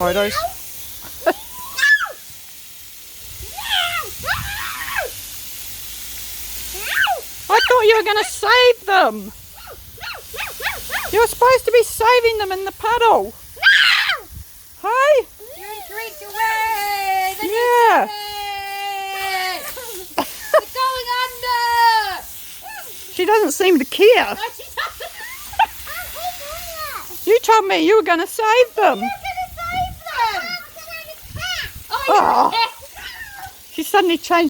Photos. I thought you were going to save them. You were supposed to be saving them in the puddle. Hey? You're drink away. Yeah. It's going under. She doesn't seem to care. No, she doesn't. You told me you were going to save them. You're going to save them. Oh. She suddenly changed.